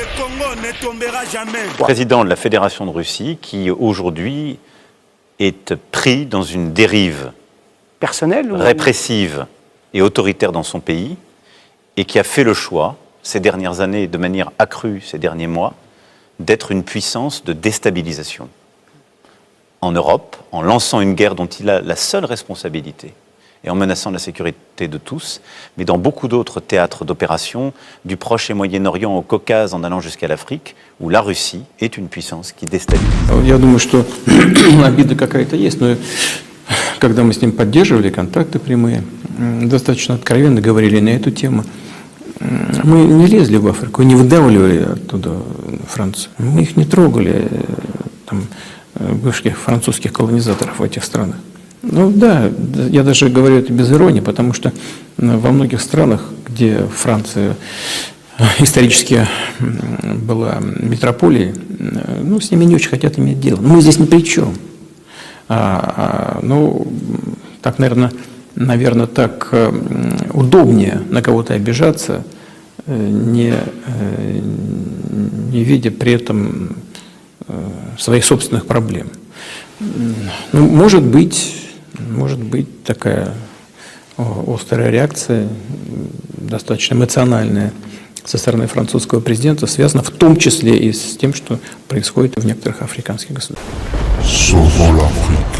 Le Congo ne tombera jamais. Président de la Fédération de Russie qui aujourd'hui est pris dans une dérive personnelle ou répressive et autoritaire dans son pays et qui a fait le choix, ces dernières années, de manière accrue ces derniers mois, d'être une puissance de déstabilisation en Europe, en lançant une guerre dont il a la seule responsabilité et en menaçant la sécurité de tous, mais dans beaucoup d'autres théâtres d'opération, du Proche et Moyen-Orient au Caucase, en allant jusqu'à l'Afrique, où la Russie est une puissance qui déstabilise. Я думаю, что обида какая-то есть, но когда мы с ним поддерживали контакты прямые, достаточно откровенно говорили на эту тему, мы не лезли в Африку, не выдавливали оттуда Францию. Мы их не трогали, там, бывших французских колонизаторов в этих странах. Ну да, я даже говорю это без иронии, потому что во многих странах, где Франция исторически была метрополией, ну, с ними не очень хотят иметь дело. Мы здесь ни при чем. Ну, так, наверное, так удобнее на кого-то обижаться, не видя при этом своих собственных проблем. Ну, может быть такая острая реакция, достаточно эмоциональная со стороны французского президента, связана в том числе и с тем, что происходит в некоторых африканских государствах. Sauvons l'Afrique.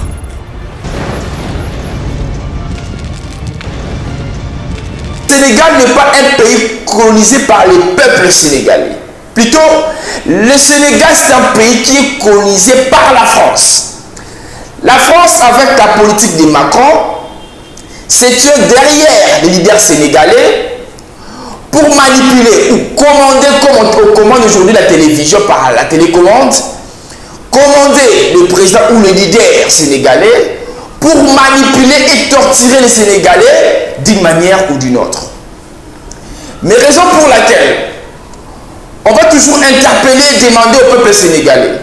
Le Sénégal n'est pas un pays colonisé par les peuples sénégalais. Plutôt, le Sénégal, c'est un pays qui est colonisé par la France. La France, avec la politique de Macron, s'est tuée derrière les leaders sénégalais pour manipuler ou commander, comme on commande aujourd'hui la télévision par la télécommande, commander le président ou le leader sénégalais pour manipuler et torturer les Sénégalais d'une manière ou d'une autre. Mais raison pour laquelle on va toujours interpeller et demander au peuple sénégalais.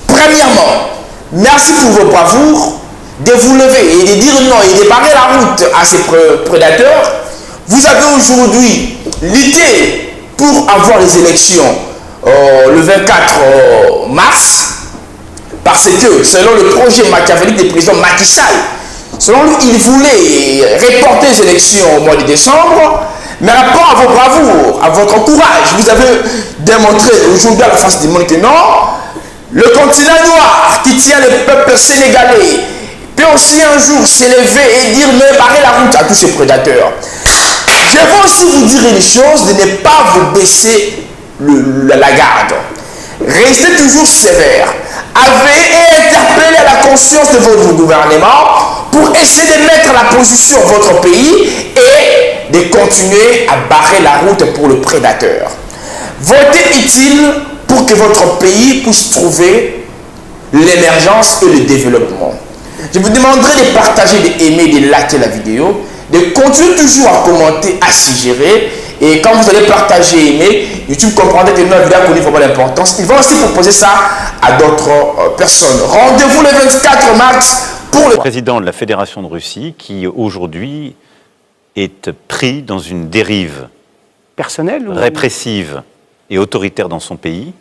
Premièrement, merci pour vos bravoures de vous lever et de dire non et de barrer la route à ces prédateurs. Vous avez aujourd'hui lutté pour avoir les élections le 24 mars parce que selon le projet machiavélique du président Macky Sall, selon lui, il voulait reporter les élections au mois de décembre. Mais rapport à vos bravoures, à votre courage, vous avez démontré aujourd'hui à la face du monde que non, le continent noir qui tient le peuple sénégalais peut aussi un jour s'élever et dire mais barrer la route à tous ces prédateurs. Je veux aussi vous dire une chose, de ne pas vous baisser la garde. Restez toujours sévère. Avez et interpellez la conscience de votre gouvernement pour essayer de mettre à la position votre pays et de continuer à barrer la route pour le prédateur. Votez utile pour que votre pays puisse trouver l'émergence et le développement. Je vous demanderai de partager, d'aimer, de liker la vidéo, de continuer toujours à commenter, à suggérer. Et quand vous allez partager et aimer, YouTube comprendra que notre vidéo connaît vraiment l'importance. Il va aussi proposer ça à d'autres personnes. Rendez-vous le 24 mars pour le président de la Fédération de Russie qui aujourd'hui est pris dans une dérive personnelle ou répressive et autoritaire dans son pays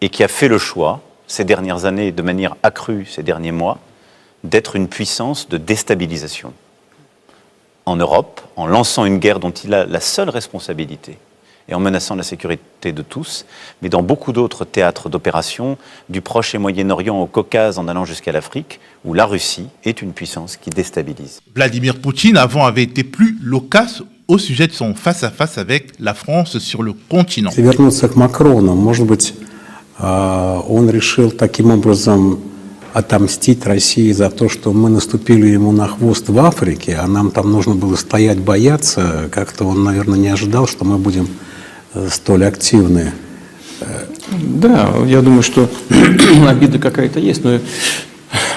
et qui a fait le choix, ces dernières années, de manière accrue ces derniers mois, d'être une puissance de déstabilisation en Europe, en lançant une guerre dont il a la seule responsabilité et en menaçant la sécurité de tous, mais dans beaucoup d'autres théâtres d'opération, du Proche et Moyen-Orient au Caucase, en allant jusqu'à l'Afrique, où la Russie est une puissance qui déstabilise. Vladimir Poutine avant avait été plus loquace au sujet de son face-à-face avec la France sur le continent. Если вернуться к Макрону, может быть, он решил таким образом отомстить России за то, что мы наступили ему на хвост в Африке, а нам там нужно было стоять, бояться. Как-то он, наверное, не ожидал, что мы будем столь активны. Да, я думаю, что обида какая-то есть, но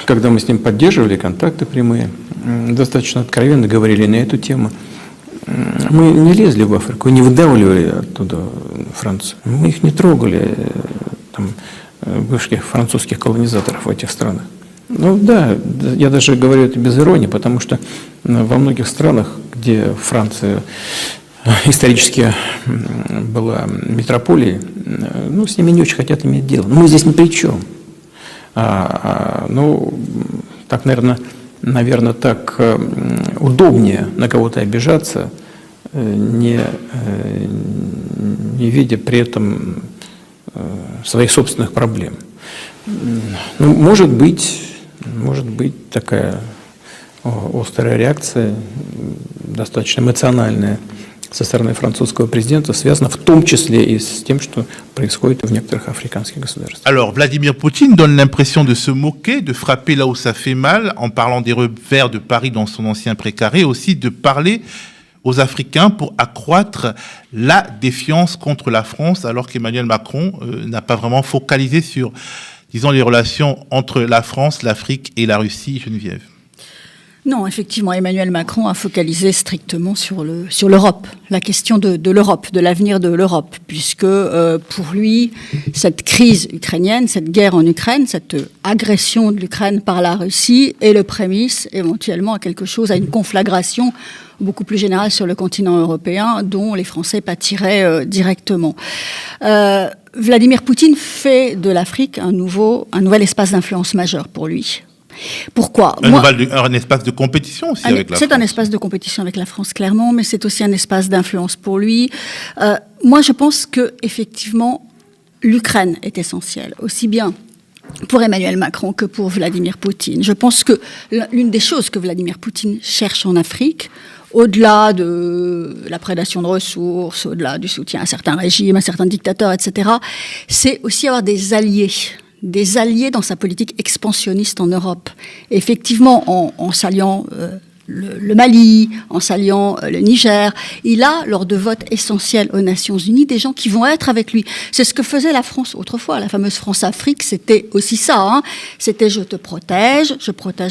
когда мы с ним поддерживали контакты прямые, достаточно откровенно говорили на эту тему, мы не лезли в Африку, не выдавливали оттуда Францию. Мы их не трогали, там, бывших французских колонизаторов в этих странах. Ну да, я даже говорю это без иронии, потому что во многих странах, где Франция исторически была метрополией, ну, с ними не очень хотят иметь дело. Но мы здесь ни при чем. Ну, так, наверное, так удобнее на кого-то обижаться, не видя при этом своих собственных проблем. Ну, может быть такая острая реакция, достаточно эмоциональная со стороны французского президента, связана в том числе и с тем, что происходит в некоторых африканских государствах. Alors, Vladimir Poutine donne l'impression de se moquer, de frapper là où ça fait mal, en parlant des revers de Paris dans son ancien précaré, aussi de parler aux Africains pour accroître la défiance contre la France, alors qu'Emmanuel Macron n'a pas vraiment focalisé sur, disons, les relations entre la France, l'Afrique et la Russie. Geneviève. Non, effectivement, Emmanuel Macron a focalisé strictement sur l'Europe, la question de l'Europe, de l'avenir de l'Europe, puisque pour lui, cette crise ukrainienne, cette guerre en Ukraine, cette agression de l'Ukraine par la Russie est le prémisse éventuellement à quelque chose, à une conflagration beaucoup plus générale sur le continent européen dont les Français pâtiraient directement. Vladimir Poutine fait de l'Afrique un nouvel espace d'influence majeur pour lui. Pourquoi ? Un espace de compétition aussi avec la France. C'est un espace de compétition avec la France, clairement, mais c'est aussi un espace d'influence pour lui. Moi, je pense que effectivement, l'Ukraine est essentielle, aussi bien pour Emmanuel Macron que pour Vladimir Poutine. Je pense que l'une des choses que Vladimir Poutine cherche en Afrique, au-delà de la prédation de ressources, au-delà du soutien à certains régimes, à certains dictateurs, etc., c'est aussi avoir des alliés dans sa politique expansionniste en Europe. Et effectivement, en s'alliant le Mali, en s'alliant le Niger, il a, lors de votes essentiels aux Nations Unies, des gens qui vont être avec lui. C'est ce que faisait la France autrefois. La fameuse France-Afrique, c'était aussi ça. Hein. C'était je protège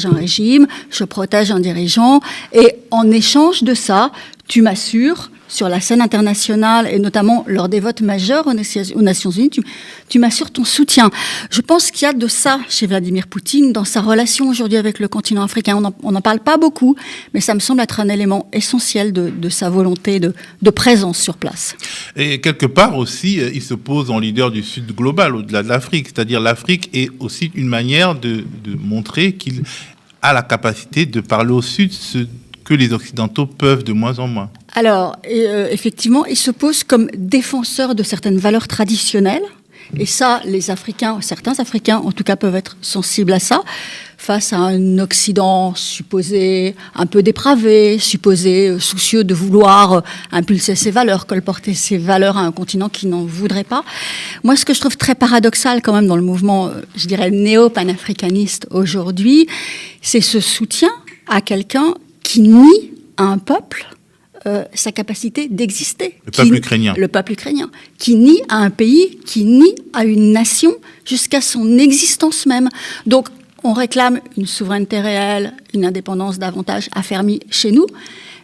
un régime, je protège un dirigeant, et en échange de ça, tu m'assures, sur la scène internationale, et notamment lors des votes majeurs aux Nations Unies, tu m'assures ton soutien. Je pense qu'il y a de ça chez Vladimir Poutine dans sa relation aujourd'hui avec le continent africain. On n'en parle pas beaucoup, mais ça me semble être un élément essentiel de sa volonté de présence sur place. Et quelque part aussi, il se pose en leader du Sud global, au-delà de l'Afrique. C'est-à-dire l'Afrique est aussi une manière de montrer qu'il a la capacité de parler au Sud, ce que les Occidentaux peuvent de moins en moins. Alors, effectivement, il se pose comme défenseur de certaines valeurs traditionnelles. Et ça, certains Africains, en tout cas, peuvent être sensibles à ça, face à un Occident supposé un peu dépravé, supposé soucieux de vouloir impulser ses valeurs, colporter ses valeurs à un continent qui n'en voudrait pas. Moi, ce que je trouve très paradoxal quand même dans le mouvement, je dirais, néo-panafricaniste aujourd'hui, c'est ce soutien à quelqu'un qui nie à un peuple sa capacité d'exister. Le peuple ukrainien, qui nie à un pays, qui nie à une nation jusqu'à son existence même. Donc, on réclame une souveraineté réelle, une indépendance davantage affermie chez nous,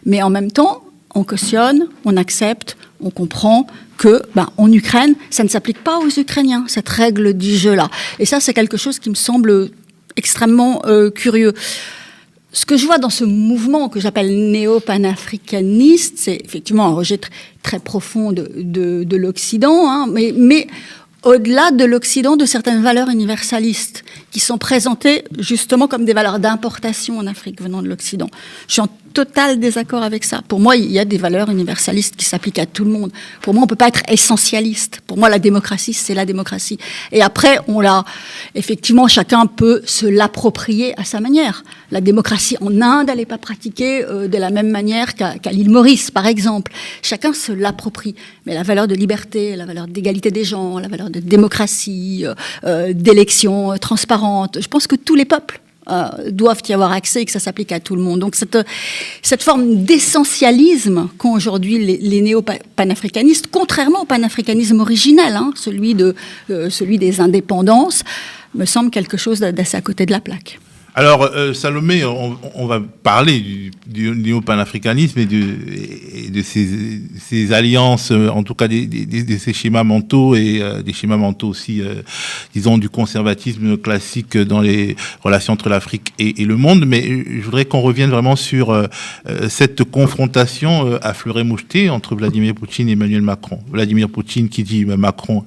mais en même temps, on cautionne, on accepte, on comprend que, en Ukraine, ça ne s'applique pas aux Ukrainiens, cette règle du jeu-là. Et ça, c'est quelque chose qui me semble extrêmement curieux. Ce que je vois dans ce mouvement que j'appelle néo-panafricaniste, c'est effectivement un rejet très profond de l'Occident, hein, mais au-delà de l'Occident, de certaines valeurs universalistes qui sont présentées justement comme des valeurs d'importation en Afrique venant de l'Occident. Je suis en total désaccord avec ça. Pour moi, il y a des valeurs universalistes qui s'appliquent à tout le monde. Pour moi, on ne peut pas être essentialiste. Pour moi, la démocratie, c'est la démocratie. Et après, effectivement, chacun peut se l'approprier à sa manière. La démocratie en Inde, elle n'est pas pratiquée de la même manière qu'à l'île Maurice, par exemple. Chacun se l'approprie. Mais la valeur de liberté, la valeur d'égalité des gens, la valeur de démocratie, d'élections transparentes, je pense que tous les peuples doivent y avoir accès et que ça s'applique à tout le monde. Donc cette forme d'essentialisme qu'ont aujourd'hui les néo-panafricanistes, contrairement au panafricanisme originel, hein, celui des indépendances, me semble quelque chose d'assez à côté de la plaque. Alors, Salomé, on va parler du néo-panafricanisme et de ces alliances, en tout cas de ces schémas mentaux et des schémas mentaux aussi, disons, du conservatisme classique dans les relations entre l'Afrique et le monde. Mais je voudrais qu'on revienne vraiment sur cette confrontation à fleuret moucheté entre Vladimir Poutine et Emmanuel Macron. Vladimir Poutine qui dit Macron,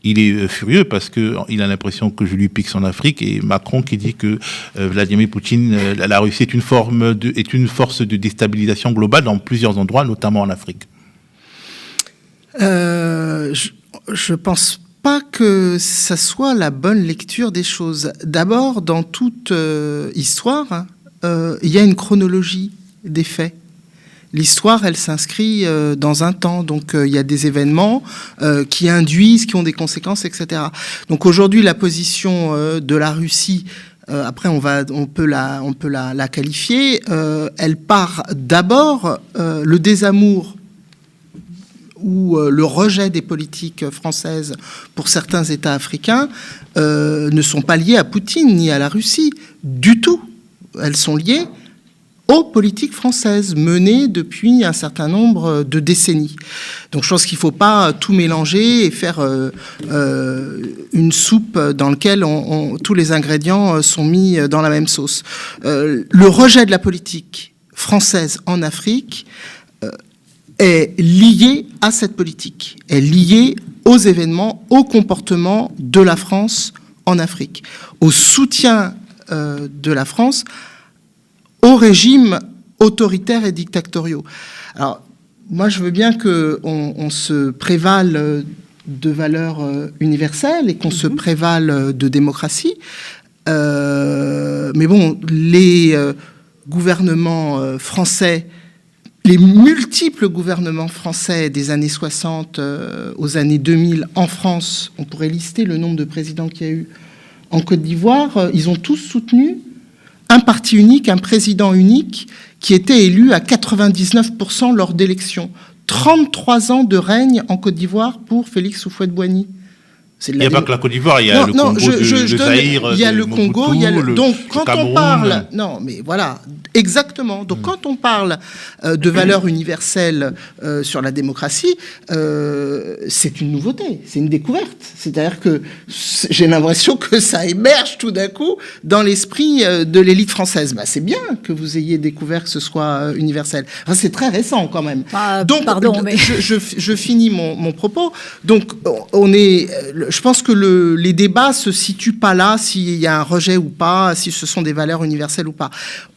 il est furieux parce qu'il a l'impression que je lui pique son Afrique, et Macron qui dit que Vladimir Poutine, la Russie est une force de déstabilisation globale dans plusieurs endroits, notamment en Afrique. Je pense pas que ça soit la bonne lecture des choses. D'abord, dans toute histoire, il y a une chronologie des faits. L'histoire, elle s'inscrit dans un temps, donc il y a des événements qui induisent, qui ont des conséquences, etc. Donc aujourd'hui, la position de la Russie, après on peut la qualifier, elle part d'abord le désamour ou le rejet des politiques françaises pour certains États africains ne sont pas liés à Poutine ni à la Russie du tout. Elles sont liées aux politiques françaises menées depuis un certain nombre de décennies. Donc je pense qu'il ne faut pas tout mélanger et faire une soupe dans laquelle tous les ingrédients sont mis dans la même sauce. Le rejet de la politique française en Afrique est lié à cette politique, est lié aux événements, au comportement de la France en Afrique, au soutien de la France aux régimes autoritaires et dictatoriaux. Alors, moi, je veux bien qu'on se prévale de valeurs universelles et qu'on se prévale de démocratie. Mais bon, les gouvernements français, les multiples gouvernements français des années 60 aux années 2000 en France, on pourrait lister le nombre de présidents qu'il y a eu en Côte d'Ivoire, ils ont tous soutenu un parti unique, un président unique qui était élu à 99% lors d'élections. 33 ans de règne en Côte d'Ivoire pour Félix Houphouët-Boigny. Il n'y a pas que la Côte d'Ivoire, il y a le Congo, le Zaïre, il y a le Congo, il y a donc quand Cameroun. On parle, non mais voilà, exactement. Donc quand on parle de valeurs universelles sur la démocratie, c'est une nouveauté, c'est une découverte. C'est-à-dire que j'ai l'impression que ça émerge tout d'un coup dans l'esprit de l'élite française. Bah, c'est bien que vous ayez découvert que ce soit universel. Enfin, c'est très récent quand même. Donc pardon, mais je finis mon propos. Donc on est je pense que les débats se situent pas là, s'il y a un rejet ou pas, si ce sont des valeurs universelles ou pas.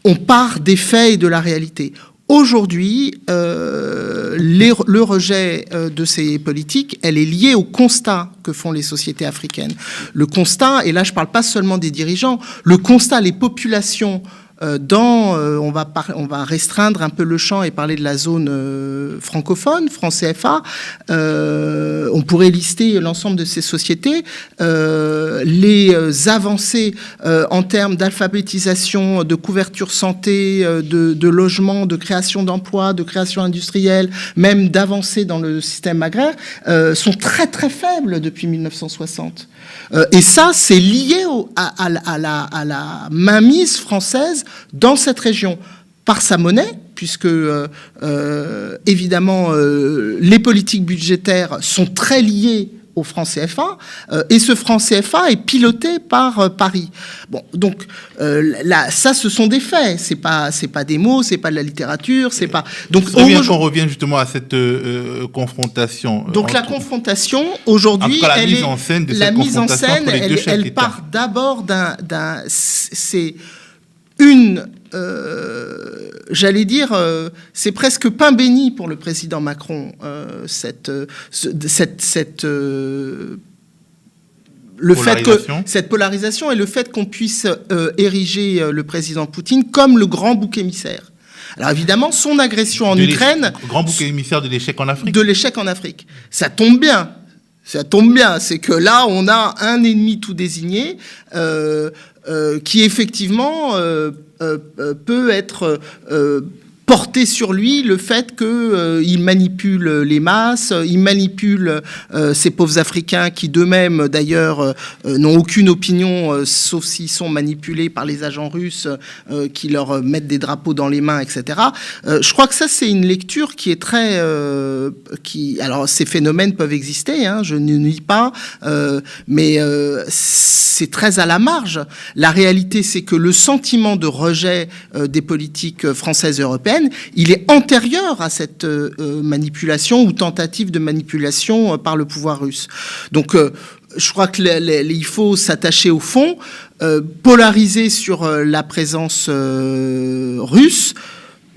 On part des faits et de la réalité. Aujourd'hui, le rejet de ces politiques, elle est liée au constat que font les sociétés africaines. Le constat, et là je parle pas seulement des dirigeants, le constat, les populations on va restreindre un peu le champ et parler de la zone francophone, France-CFA. On pourrait lister l'ensemble de ces sociétés. Les avancées en termes d'alphabétisation, de couverture santé, de logement, de création d'emplois, de création industrielle, même d'avancées dans le système agraire, sont très très faibles depuis 1960. Et ça, c'est lié à la mainmise française dans cette région, par sa monnaie, puisque évidemment les politiques budgétaires sont très liées au franc CFA, et ce franc CFA est piloté par Paris. Bon, donc là, ça, ce sont des faits. C'est pas des mots, c'est pas de la littérature, c'est pas. Donc on revient justement à cette confrontation. Donc la confrontation aujourd'hui, elle part d'abord c'est une. J'allais dire, c'est presque pain béni pour le président Macron, cette polarisation et le fait qu'on puisse ériger le président Poutine comme le grand bouc émissaire. Alors évidemment, son agression en Ukraine... Grand bouc émissaire de l'échec en Afrique. De l'échec en Afrique. Ça tombe bien. C'est que là, on a un ennemi tout désigné qui effectivement... peut être porter sur lui le fait qu'il manipule les masses, il manipule ces pauvres Africains qui d'eux-mêmes d'ailleurs n'ont aucune opinion sauf s'ils sont manipulés par les agents russes qui leur mettent des drapeaux dans les mains, etc. Je crois que ça c'est une lecture qui est très... alors ces phénomènes peuvent exister, hein, je ne nie pas, mais c'est très à la marge. La réalité c'est que le sentiment de rejet des politiques françaises et européennes, il est antérieur à cette manipulation ou tentative de manipulation par le pouvoir russe. Donc, je crois qu'il faut s'attacher au fond, polariser sur la présence russe.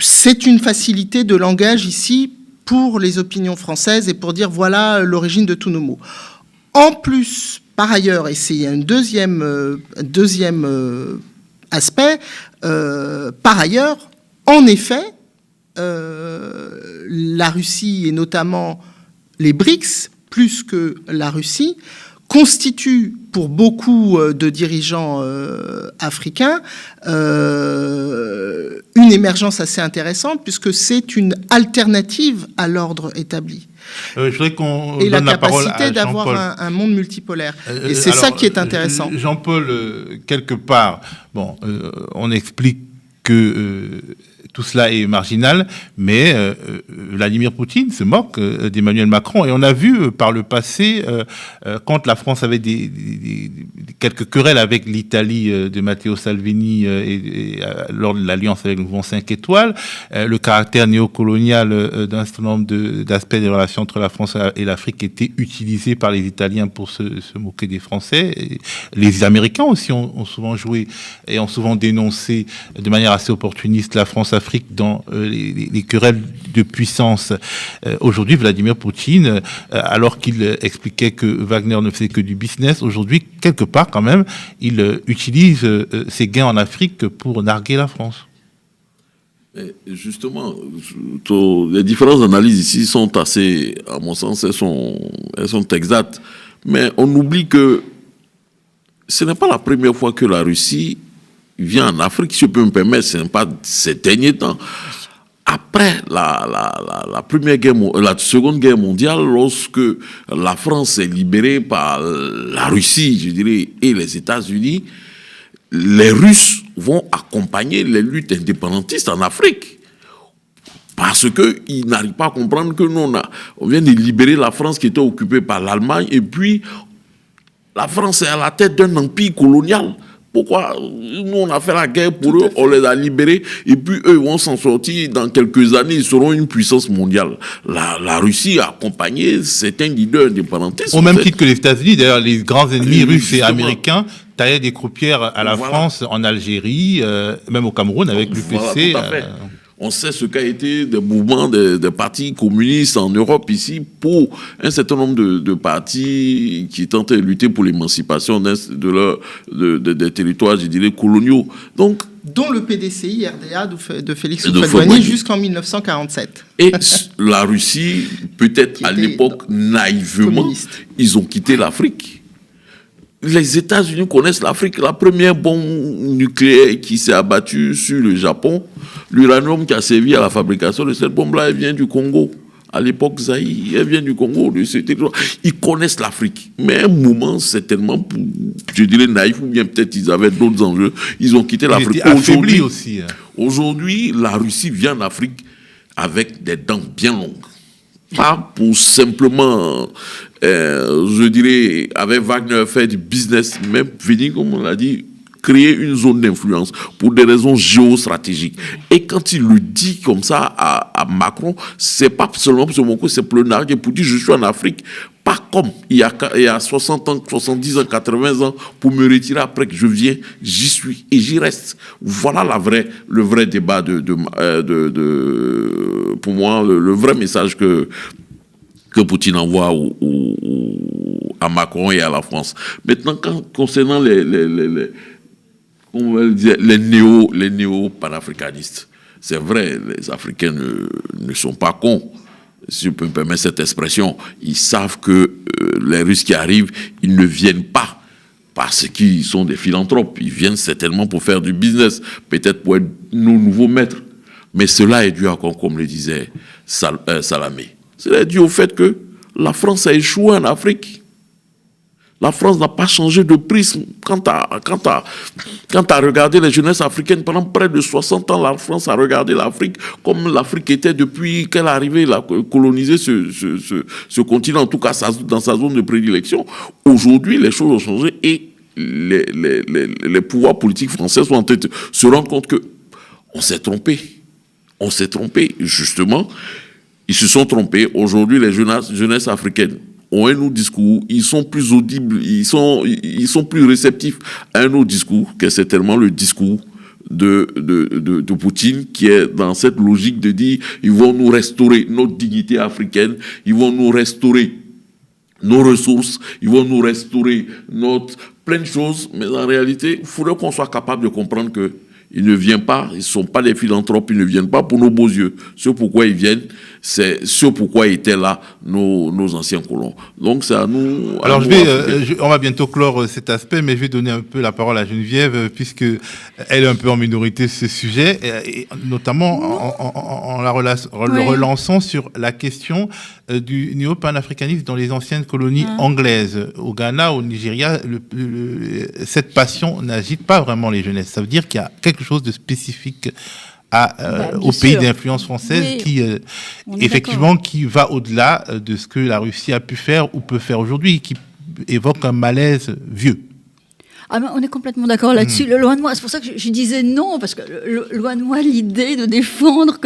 C'est une facilité de langage ici pour les opinions françaises et pour dire voilà l'origine de tous nos maux. En plus, par ailleurs, et c'est un deuxième aspect, par ailleurs, en effet, la Russie et notamment les BRICS, plus que la Russie, constituent pour beaucoup de dirigeants africains une émergence assez intéressante puisque c'est une alternative à l'ordre établi. Je voudrais qu'on et donne la la parole à capacité d'avoir Jean-Paul. un monde multipolaire. Et c'est ça qui est intéressant. Jean-Paul, quelque part, bon, on explique que tout cela est marginal, mais Vladimir Poutine se moque d'Emmanuel Macron. Et on a vu par le passé, quand la France avait quelques querelles avec l'Italie de Matteo Salvini et lors de l'alliance avec le mouvement 5 étoiles, le caractère néocolonial d'un certain nombre d'aspects des relations entre la France et l'Afrique était utilisé par les Italiens pour se moquer des Français. Et les Américains aussi ont souvent joué et ont souvent dénoncé de manière assez opportuniste la France-Afrique dans les querelles de puissance. Aujourd'hui, Vladimir Poutine, alors qu'il expliquait que Wagner ne faisait que du business, aujourd'hui, quelque part quand même, il utilise ses gains en Afrique pour narguer la France. Et justement, les différentes analyses ici sont assez, à mon sens, elles sont exactes. Mais on oublie que ce n'est pas la première fois que la Russie vient en Afrique, si je peux me permettre, ce n'est pas ces derniers temps. Après la Seconde Guerre mondiale, lorsque la France est libérée par la Russie, je dirais, et les États-Unis, les Russes vont accompagner les luttes indépendantistes en Afrique. Parce qu'ils n'arrivent pas à comprendre que nous, on vient de libérer la France qui était occupée par l'Allemagne, et puis la France est à la tête d'un empire colonial. Pourquoi nous, on a fait la guerre pour eux, on les a libérés, et puis eux vont s'en sortir dans quelques années, ils seront une puissance mondiale. La Russie a accompagné certains leaders indépendantistes. Au même titre que les États-Unis, d'ailleurs, les grands ennemis russes et américains taillaient des croupières à la France, en Algérie, même au Cameroun avec l'UPC. Voilà, tout à fait. On sait ce qu'a été des mouvements des partis communistes en Europe ici pour un certain nombre de partis qui tentaient de lutter pour l'émancipation des territoires, je dirais, coloniaux. Donc, dont le PDCI RDA de Félix Houphouët-Boigny jusqu'en 1947. Et la Russie, peut-être à l'époque naïvement, ils ont quitté l'Afrique. Les États-Unis connaissent l'Afrique. La première bombe nucléaire qui s'est abattue sur le Japon, l'uranium qui a servi à la fabrication de cette bombe-là, elle vient du Congo. À l'époque, Zaïre, elle vient du Congo, de ce territoire. Ils connaissent l'Afrique. Mais à un moment, certainement, je dirais naïf, ou bien peut-être ils avaient d'autres enjeux, ils ont quitté l'Afrique. Ils étaient affaiblis aussi. Aujourd'hui, la Russie vient en Afrique avec des dents bien longues. Pas pour simplement, je dirais, avec Wagner, faire du business, mais venir, comme on l'a dit, créer une zone d'influence pour des raisons géostratégiques. Et quand il le dit comme ça à Macron, c'est pas seulement pour se moquer, c'est pour le narguer, pour dire je suis en Afrique, pas comme il y a 60 ans, 70 ans, 80 ans, pour me retirer après que je viens, j'y suis et j'y reste. Voilà le vrai débat pour moi, le vrai message que Poutine envoie à Macron et à la France. Maintenant, concernant les néo-panafricanistes, c'est vrai, les Africains ne sont pas cons, si je peux me permettre cette expression. Ils savent que les Russes qui arrivent, ils ne viennent pas parce qu'ils sont des philanthropes. Ils viennent certainement pour faire du business, peut-être pour être nos nouveaux maîtres. Mais cela est dû à quoi, comme le disait Salamé. Cela est dû au fait que la France a échoué en Afrique. La France n'a pas changé de prisme. Quand à regarder les jeunesses africaines, pendant près de 60 ans, la France a regardé l'Afrique comme l'Afrique était depuis qu'elle est arrivée à coloniser ce continent, en tout cas dans sa zone de prédilection. Aujourd'hui, les choses ont changé et les pouvoirs politiques français sont en train de se rendre compte qu'on s'est trompé. On s'est trompé, justement. Ils se sont trompés. Aujourd'hui, les jeunesses africaines ont un autre discours, ils sont plus audibles, ils sont plus réceptifs à un autre discours, que c'est tellement le discours de Poutine, qui est dans cette logique de dire ils vont nous restaurer notre dignité africaine, ils vont nous restaurer nos ressources, ils vont nous restaurer plein de choses, mais en réalité, il faudrait qu'on soit capable de comprendre que ils ne viennent pas, ils ne sont pas des philanthropes, ils ne viennent pas pour nos beaux yeux. Ce pourquoi ils viennent, c'est ce pourquoi étaient là nos anciens colons. Donc c'est à nous... Alors on va bientôt clore cet aspect, mais je vais donner un peu la parole à Geneviève, puisque elle est un peu en minorité sur ce sujet, et notamment en le relançant sur la question du néo-panafricanisme dans les anciennes colonies anglaises. Au Ghana, au Nigeria, cette passion n'agite pas vraiment les jeunesses. Ça veut dire qu'il y a quelque chose de spécifique au pays d'influence française qui, effectivement, qui va au-delà de ce que la Russie a pu faire ou peut faire aujourd'hui, qui évoque un malaise vieux. Ah ben, on est complètement d'accord là-dessus. Loin de moi, c'est pour ça que je disais non, parce que loin de moi l'idée de défendre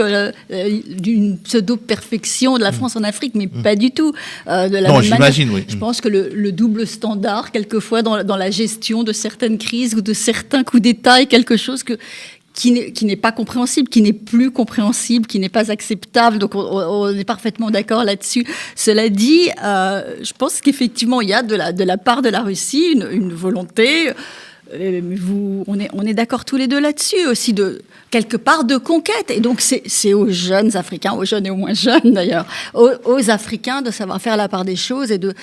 d'une pseudo-perfection de la France en Afrique, mais pas du tout. Non, j'imagine, oui. Je pense que le double standard, quelquefois, dans la gestion de certaines crises ou de certains coups d'État est quelque chose qui n'est pas compréhensible, qui n'est plus compréhensible, qui n'est pas acceptable. Donc, on est parfaitement d'accord là-dessus. Cela dit, je pense qu'effectivement, il y a de la part de la Russie une volonté, on est d'accord tous les deux là-dessus, aussi quelque part de conquête. Et donc, c'est aux jeunes Africains, aux jeunes et aux moins jeunes d'ailleurs, aux Africains de savoir faire la part des choses et de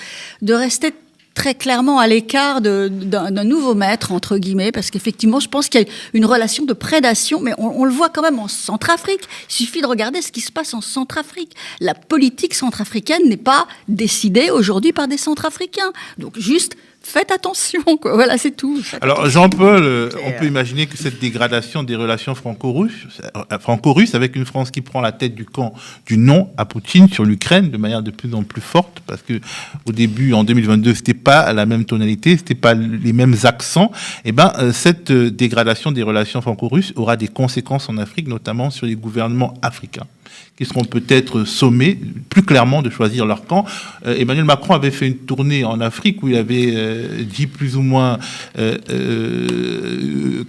rester très clairement à l'écart d'un nouveau maître, entre guillemets, parce qu'effectivement, je pense qu'il y a une relation de prédation, mais on le voit quand même en Centrafrique. Il suffit de regarder ce qui se passe en Centrafrique. La politique centrafricaine n'est pas décidée aujourd'hui par des Centrafricains. Donc, juste... faites attention, quoi. Voilà, c'est tout. Alors, Jean-Paul, on peut imaginer que cette dégradation des relations franco-russes, avec une France qui prend la tête du camp du non à Poutine sur l'Ukraine de manière de plus en plus forte, parce que au début, en 2022, c'était pas la même tonalité, c'était pas les mêmes accents. Et cette dégradation des relations franco-russes aura des conséquences en Afrique, notamment sur les gouvernements africains, qui seront peut-être sommés plus clairement de choisir leur camp. Emmanuel Macron avait fait une tournée en Afrique où il avait dit plus ou moins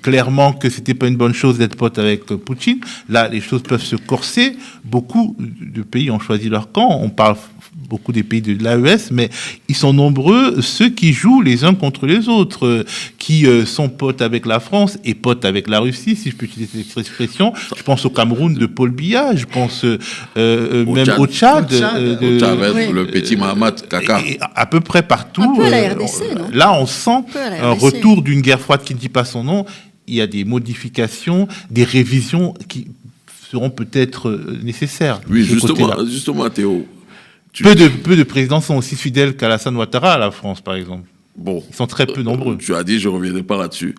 clairement que c'était pas une bonne chose d'être pote avec Poutine. Là, les choses peuvent se corser. Beaucoup de pays ont choisi leur camp. On parle beaucoup des pays de l'AES, mais ils sont nombreux ceux qui jouent les uns contre les autres, qui sont potes avec la France et potes avec la Russie, si je peux utiliser cette expression. Je pense au Cameroun de Paul Biya, je pense même au Tchad, le petit Mahamat Kaka. Et à peu près partout. Un peu à la RDC, non ? Là, on sent un retour d'une guerre froide qui ne dit pas son nom. Il y a des modifications, des révisions qui seront peut-être nécessaires. Oui, justement, Théo. Peu de présidents sont aussi fidèles qu'Alassane Ouattara à la France, par exemple. Bon, ils sont très peu nombreux. Tu as dit, je ne reviendrai pas là-dessus.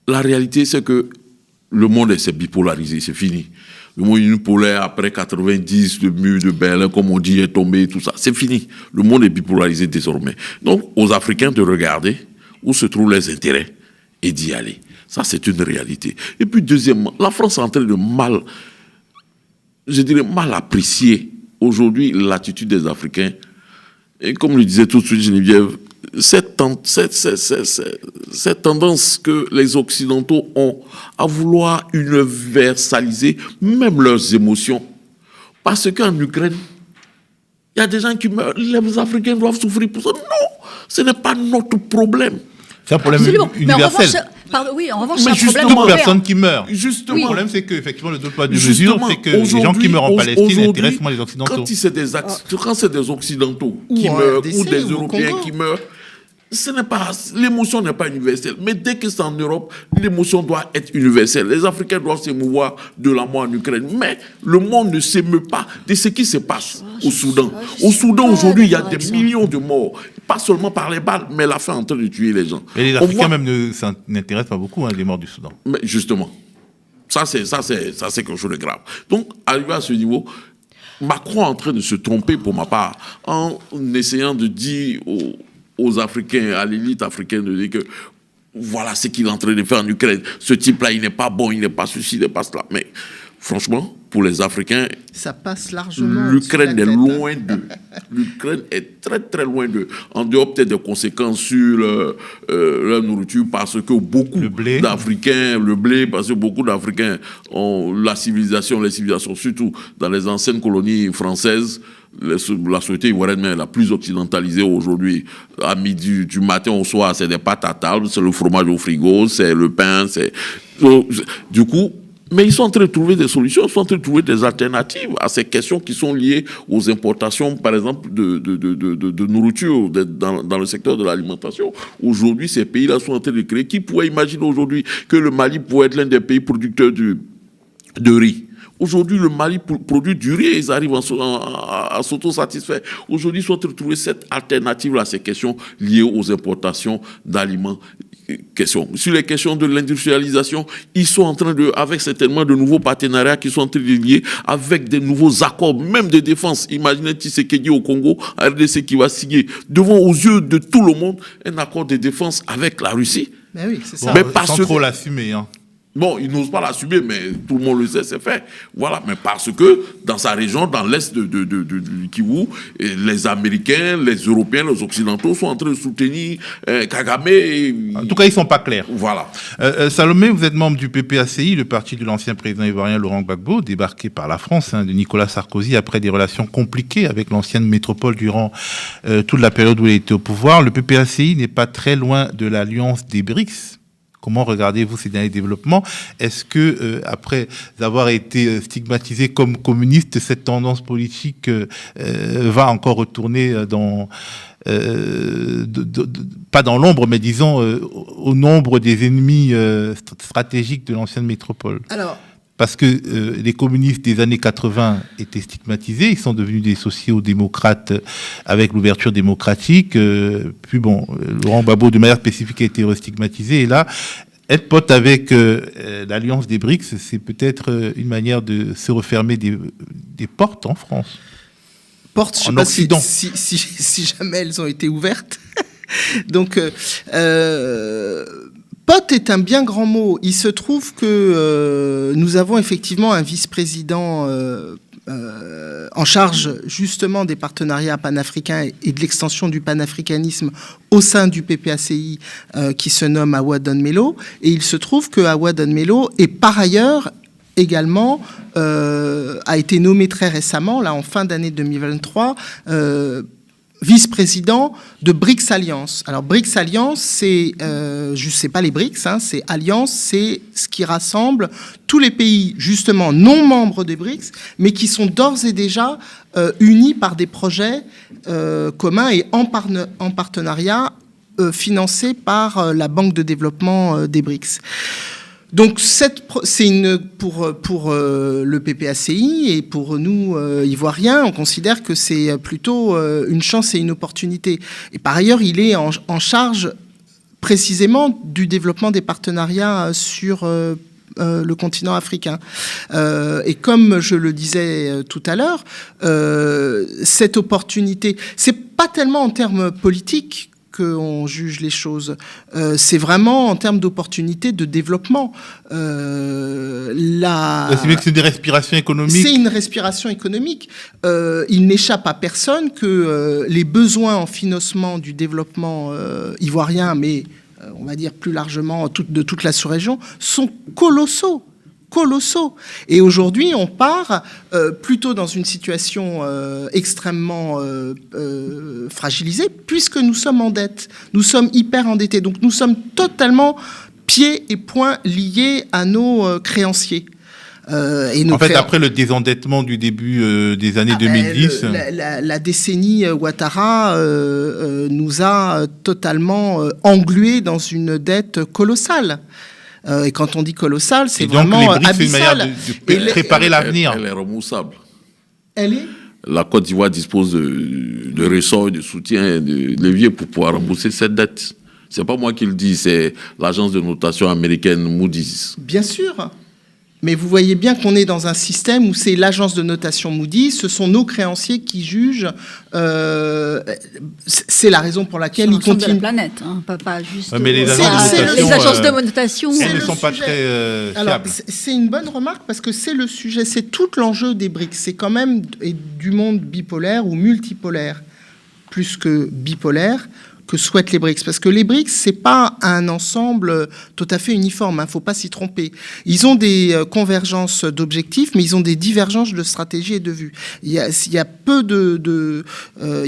La réalité, c'est que le monde s'est bipolarisé, c'est fini. Le monde unipolaire, après 90, le mur de Berlin, comme on dit, est tombé, tout ça, c'est fini. Le monde est bipolarisé désormais. Donc, aux Africains de regarder où se trouvent les intérêts et d'y aller. Ça, c'est une réalité. Et puis, deuxièmement, la France est en train de mal apprécier aujourd'hui l'attitude des Africains. Et comme le disait tout de suite Geneviève, cette tendance que les Occidentaux ont à vouloir universaliser même leurs émotions. Parce qu'en Ukraine, il y a des gens qui meurent, les Africains doivent souffrir pour ça. Non, ce n'est pas notre problème. C'est un problème universel. En revanche, c'est un problème toute personne qui meurt. Justement. Le problème, c'est qu'effectivement, le poids de mesure, c'est que les gens qui meurent en Palestine intéressent moins les Occidentaux. Quand c'est des Occidentaux qui meurent, ou des Européens qui meurent, l'émotion n'est pas universelle. Mais dès que c'est en Europe, l'émotion doit être universelle. Les Africains doivent s'émouvoir de la mort en Ukraine. Mais le monde ne s'émeut pas de ce qui se passe au Soudan. Au Soudan, aujourd'hui, il y a des millions de morts. Pas seulement par les balles, mais la faim en train de tuer les gens. Et les Africains même ne s'intéressent pas beaucoup les morts du Soudan. Mais justement, ça c'est quelque chose de grave. Donc, arrivé à ce niveau, Macron est en train de se tromper pour ma part en essayant de dire aux Africains, à l'élite africaine, de dire que voilà ce qu'il est en train de faire en Ukraine. Ce type-là, il n'est pas bon, il n'est pas ceci, il n'est pas cela. Mais franchement, pour les Africains, ça passe largement. L'Ukraine est loin d'eux. L'Ukraine est très très loin d'eux. En dehors peut-être des conséquences sur leur nourriture, parce que beaucoup d'Africains, le blé, parce que beaucoup d'Africains ont les civilisations, surtout dans les anciennes colonies françaises. La société ivoirienne est la plus occidentalisée aujourd'hui. À midi, du matin au soir, c'est des pâtes à table, c'est le fromage au frigo, c'est le pain, c'est... Du coup, mais ils sont en train de trouver des solutions, ils sont en train de trouver des alternatives à ces questions qui sont liées aux importations, par exemple, de nourriture dans le secteur de l'alimentation. Aujourd'hui, ces pays-là sont en train de créer. Qui pourrait imaginer aujourd'hui que le Mali pourrait être l'un des pays producteurs de riz? Aujourd'hui, le Mali produit du riz et ils arrivent à s'autosatisfaire. Aujourd'hui, ils sont en train de trouver cette alternative à ces questions liées aux importations d'aliments. Sur les questions de l'industrialisation, ils sont en train avec certainement de nouveaux partenariats qui sont en train de lier avec des nouveaux accords, même de défense. Imaginez Tshisekedi au Congo, RDC qui va signer devant aux yeux de tout le monde un accord de défense avec la Russie. Mais oui, c'est ça. Mais sans trop l'assumer, hein. Bon, ils n'osent pas l'assumer, mais tout le monde le sait, c'est fait. Voilà, mais parce que dans sa région, dans l'est du Kivu, les Américains, les Européens, les Occidentaux sont en train de soutenir Kagame. En tout cas, ils ne sont pas clairs. Voilà. Salomé, vous êtes membre du PPACI, le parti de l'ancien président ivoirien Laurent Gbagbo, débarqué par la France, de Nicolas Sarkozy, après des relations compliquées avec l'ancienne métropole durant toute la période où il était au pouvoir. Le PPACI n'est pas très loin de l'alliance des BRICS. Comment regardez-vous ces derniers développements? Est-ce que, après avoir été stigmatisé comme communiste, cette tendance politique va encore retourner pas dans l'ombre, mais disons au nombre des ennemis stratégiques de l'ancienne métropole? Parce que les communistes des années 80 étaient stigmatisés, ils sont devenus des sociaux-démocrates avec l'ouverture démocratique. Puis bon, Laurent Gbagbo, de manière spécifique, a été restigmatisé. Et là, être pote avec l'alliance des BRICS, c'est peut-être une manière de se refermer des portes en France. Portes, je ne sais pas si jamais elles ont été ouvertes. Donc... Pote est un bien grand mot. Il se trouve que nous avons effectivement un vice-président en charge justement des partenariats panafricains et de l'extension du panafricanisme au sein du PPACI qui se nomme Awa Don Melo. Et il se trouve que Awa Don Melo est par ailleurs également a été nommé très récemment, là en fin d'année 2023, vice-président de BRICS Alliance. Alors BRICS Alliance, c'est, je sais pas les BRICS, c'est Alliance, c'est ce qui rassemble tous les pays justement non membres des BRICS, mais qui sont d'ores et déjà unis par des projets communs et en partenariat financés par la Banque de développement des BRICS. Donc pour le PPACI et pour nous Ivoiriens, on considère que c'est plutôt une chance et une opportunité. Et par ailleurs, il est en charge précisément du développement des partenariats sur le continent africain. Et comme je le disais tout à l'heure, cette opportunité, c'est pas tellement en termes politiques qu'on juge les choses. C'est vraiment en termes d'opportunités de développement. C'est une respiration économique. C'est une respiration économique. Il n'échappe à personne que les besoins en financement du développement ivoirien, mais on va dire plus largement de toute la sous-région, sont colossaux. Et aujourd'hui, on part plutôt dans une situation extrêmement fragilisée, puisque nous sommes en dette. Nous sommes hyper endettés. Donc nous sommes totalement pieds et poings liés à nos créanciers. En fait, après le désendettement du début des années 2010... La décennie Ouattara nous a totalement englués dans une dette colossale. Et quand on dit colossale, c'est vraiment abyssal. C'est une manière de préparer l'avenir. Elle est remoussable. Elle est La Côte d'Ivoire dispose de ressorts, de soutien, de leviers pour pouvoir rembourser cette dette. C'est pas moi qui le dis, c'est l'agence de notation américaine Moody's. Bien sûr. Mais vous voyez bien qu'on est dans un système où c'est l'agence de notation Moody's, ce sont nos créanciers qui jugent. C'est la raison pour laquelle ils continuent. De la planète, hein, pas juste. Mais les agences de notation, elles ne sont pas très fiables. Alors, c'est une bonne remarque parce que c'est le sujet, c'est tout l'enjeu des BRICS. C'est quand même du monde bipolaire ou multipolaire, plus que bipolaire, que souhaitent les BRICS. Parce que les BRICS, c'est pas un ensemble tout à fait uniforme, faut pas s'y tromper. Ils ont des convergences d'objectifs, mais ils ont des divergences de stratégie et de vues. Il y a peu il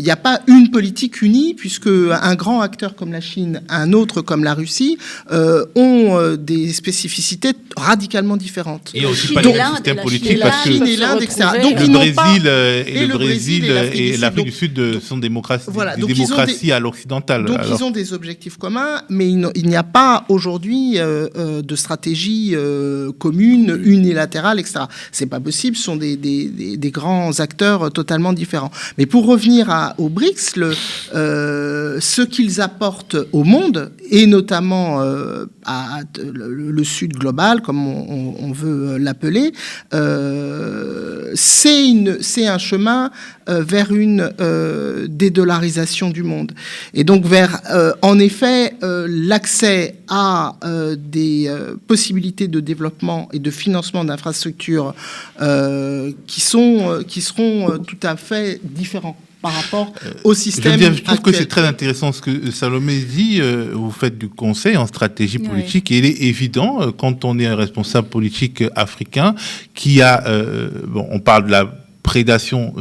n'y a pas une politique unie, puisque un grand acteur comme la Chine, un autre comme la Russie, ont des spécificités radicalement différentes. Et aussi pas les systèmes politiques, parce que le Brésil et l'Afrique du Sud sont des démocraties à l'occidental. Donc ils ont des objectifs communs, mais il n'y a pas aujourd'hui de stratégie commune, unilatérale, etc. C'est pas possible, ce sont des grands acteurs totalement différents. Mais pour revenir aux BRICS, ce qu'ils apportent au monde, et notamment le Sud global, comme on veut l'appeler, c'est un chemin vers une dédollarisation du monde. Et donc vers, en effet, l'accès à des possibilités de développement et de financement d'infrastructures qui seront tout à fait différents par rapport au système actuel. Je trouve que c'est très intéressant ce que Salomé dit. Vous faites du conseil en stratégie politique, et il est évident, quand on est un responsable politique africain, qui a... on parle de la prédation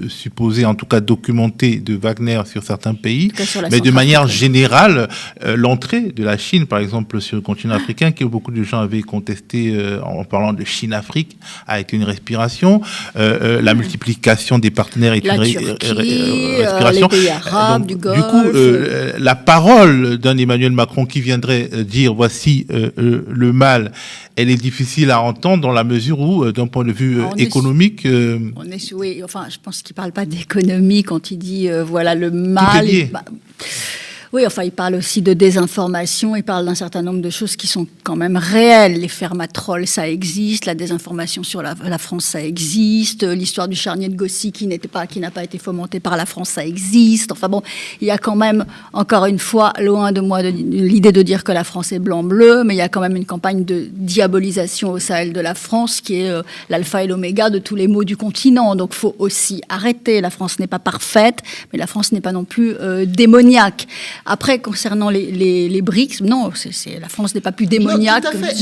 supposée, en tout cas documentée, de Wagner sur certains pays, mais de manière générale, l'entrée de la Chine, par exemple, sur le continent africain, que beaucoup de gens avaient contesté en parlant de Chine-Afrique, a été une respiration. La multiplication des partenaires est une respiration. Les pays arabes, du Golfe. Du coup, la parole d'un Emmanuel Macron qui viendrait dire voici le mal, elle est difficile à entendre dans la mesure où, d'un point de vue économique... Oui, enfin, je pense qu'il ne parle pas d'économie quand il dit voilà le mal. Oui, enfin, il parle aussi de désinformation, il parle d'un certain nombre de choses qui sont quand même réelles. Les fermatrolls, ça existe, la désinformation sur la France, ça existe, l'histoire du charnier de Gossy qui n'a pas été fomentée par la France, ça existe. Enfin bon, il y a quand même, encore une fois, loin de moi l'idée de dire que la France est blanc-bleu, mais il y a quand même une campagne de diabolisation au Sahel de la France qui est l'alpha et l'oméga de tous les maux du continent. Donc, il faut aussi arrêter. La France n'est pas parfaite, mais la France n'est pas non plus démoniaque. Après, concernant les BRICS, non, la France n'est pas plus démoniaque. Non, tout à fait.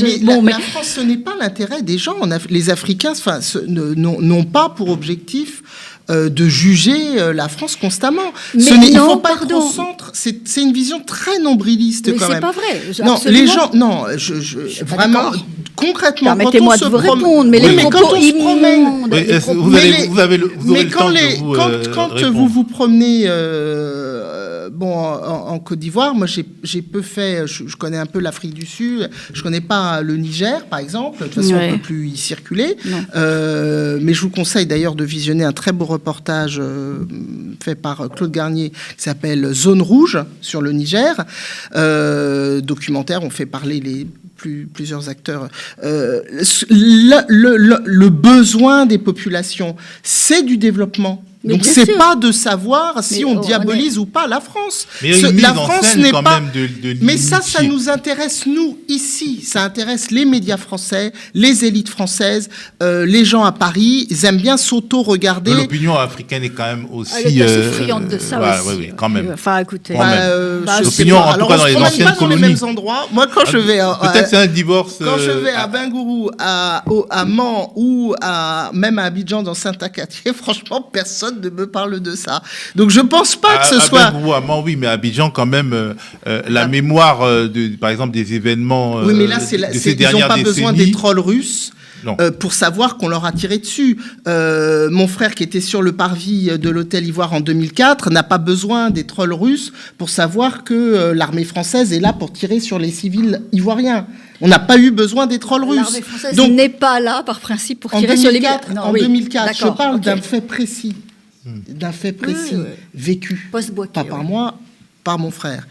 Mais la France, ce n'est pas l'intérêt des gens. Les Africains n'ont pas pour objectif de juger la France constamment. Il ne faut pas être au centre. C'est une vision très nombriliste, mais quand même. Mais c'est pas vrai. Non, les gens... Non, vraiment... Concrètement, permettez-moi de vous répondre, mais les propos immondes. Quand vous vous promenez en Côte d'Ivoire, moi j'ai peu fait, je connais un peu l'Afrique du Sud, je connais pas le Niger par exemple, de toute façon on ne peut plus y circuler, mais je vous conseille d'ailleurs de visionner un très beau reportage fait par Claude Garnier qui s'appelle Zone Rouge sur le Niger, documentaire, on fait parler plusieurs acteurs. Le besoin des populations, c'est du développement. Mais donc c'est pas de savoir si on diabolise ou pas la France. Mais la France n'est pas. Mais ça nous intéresse nous ici. Ça intéresse les médias français, les élites françaises, les gens à Paris. Ils aiment bien s'auto-regarder. L'opinion africaine est quand même aussi. Elle est assez friande de ça aussi. Oui, quand même. Enfin, écoutez. L'opinion, en tout cas dans les anciennes colonies. Dans les mêmes endroits. Moi, quand je vais. Peut-être c'est un divorce. Quand je vais à Bingourou, à Mans ou même à Abidjan dans Saint-Acatier, franchement, personne ne me parle de ça. Donc je pense pas que ce soit... À Mans, oui, mais à Abidjan, quand même, la mémoire, par exemple, des événements oui, mais là, ils n'ont pas besoin des trolls russes. pour savoir qu'on leur a tiré dessus. Mon frère qui était sur le parvis de l'Hôtel Ivoire en 2004 n'a pas besoin des trolls russes pour savoir que l'armée française est là pour tirer sur les civils ivoiriens. On n'a pas eu besoin des trolls russes. L'armée française n'est pas là par principe pour tirer sur les militaires. En 2004, je parle d'un fait précis. D'un fait précis, vécu, pas par moi, par mon frère,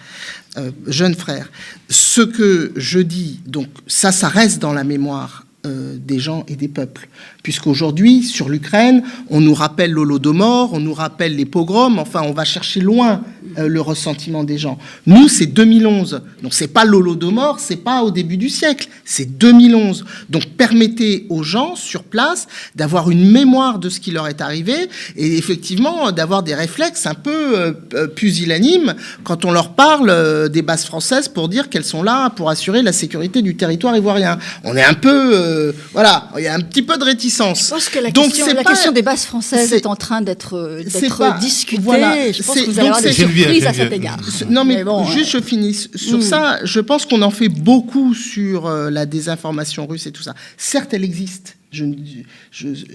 jeune frère. Ce que je dis, donc ça reste dans la mémoire des gens et des peuples. Puisqu'aujourd'hui, sur l'Ukraine, on nous rappelle l'Holodomor, on nous rappelle les pogroms, enfin, on va chercher loin le ressentiment des gens. Nous, c'est 2011. Donc, c'est pas l'Holodomor, c'est pas au début du siècle, c'est 2011. Donc, permettez aux gens, sur place, d'avoir une mémoire de ce qui leur est arrivé et effectivement, d'avoir des réflexes un peu pusillanimes quand on leur parle des bases françaises pour dire qu'elles sont là pour assurer la sécurité du territoire ivoirien. On est un peu... voilà, il y a un petit peu de réticence. Je pense que la question des bases françaises est en train d'être discutée. Voilà, je pense que vous allez avoir des surprises à cet égard. Non, mais bon, juste je finis sur ça. Je pense qu'on en fait beaucoup sur la désinformation russe et tout ça. Certes, elle existe.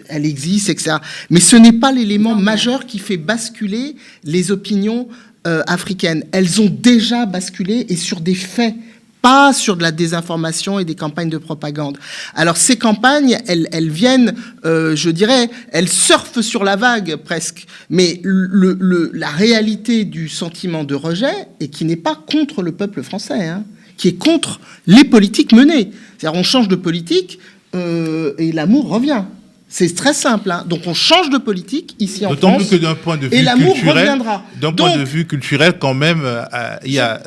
Elle existe, etc. Mais ce n'est pas l'élément majeur qui fait basculer les opinions africaines. Elles ont déjà basculé et sur des faits, pas sur de la désinformation et des campagnes de propagande. Alors ces campagnes, elles viennent, je dirais, elles surfent sur la vague presque, mais la réalité du sentiment de rejet, et qui n'est pas contre le peuple français, hein, qui est contre les politiques menées. C'est-à-dire on change de politique et l'amour revient. C'est très simple, hein. Donc on change de politique ici en France. D'autant plus que d'un point de vue culturel, point de vue culturel quand même, il y a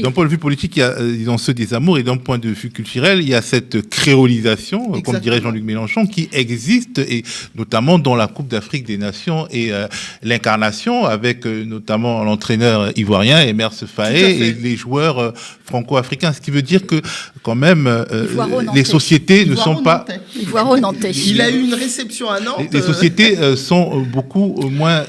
d'un point de vue politique, il y a disons ceux des amours, et d'un point de vue culturel, il y a cette créolisation, comme dirait Jean-Luc Mélenchon, qui existe, et notamment dans la Coupe d'Afrique des Nations et l'incarnation avec notamment l'entraîneur ivoirien Emer Faé et les joueurs franco-africains, ce qui veut dire que quand même les sociétés ne sont pas. Il a eu une réception à Nantes. Les sociétés sont beaucoup moins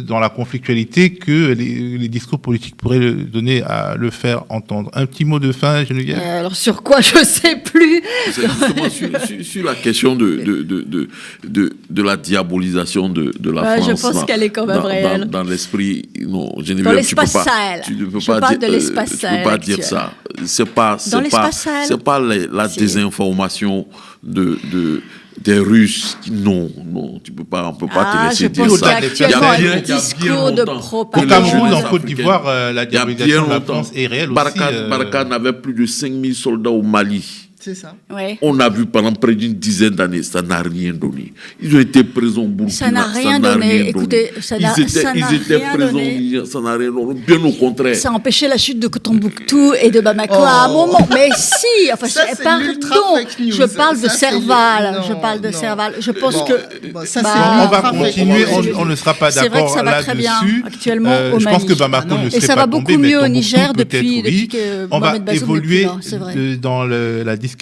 dans la conflictualité que les discours politiques pourraient donner à le faire entendre. Un petit mot de fin, Geneviève. Alors sur quoi, je ne sais plus. Sur la question de la diabolisation de la France. Je pense qu'elle est quand même réelle. Dans l'esprit, non, Geneviève, dans l'espace Sahel. Tu ne peux pas dire ça. C'est pas la désinformation des Russes. Non, tu peux pas, on peut pas te laisser dire ça. Il y a un discours de propagande. Au Cameroun, en Côte d'Ivoire, la diabolisation de la France est réelle aussi. Barkhane avait plus de 5000 soldats au Mali. C'est ça. Ouais. On a vu pendant près d'une dizaine d'années, ça n'a rien donné. Ils ont été présents au Burkina. Ça n'a rien donné. Écoutez, ils étaient présents, ça n'a rien donné. Bien au contraire. Ça a empêché la chute de Tombouctou et de Bamako à un moment. Mais si, enfin, pardon, je parle de Serval. Je parle de Serval. Je pense que. On va continuer, on ne sera pas d'accord là-dessus. C'est vrai que ça va très bien actuellement au Mali. Je pense que Bamako ne serait pas tombé. Et ça va beaucoup mieux au Niger depuis que on va évoluer dans la discussion.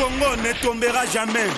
Congo ne tombera jamais.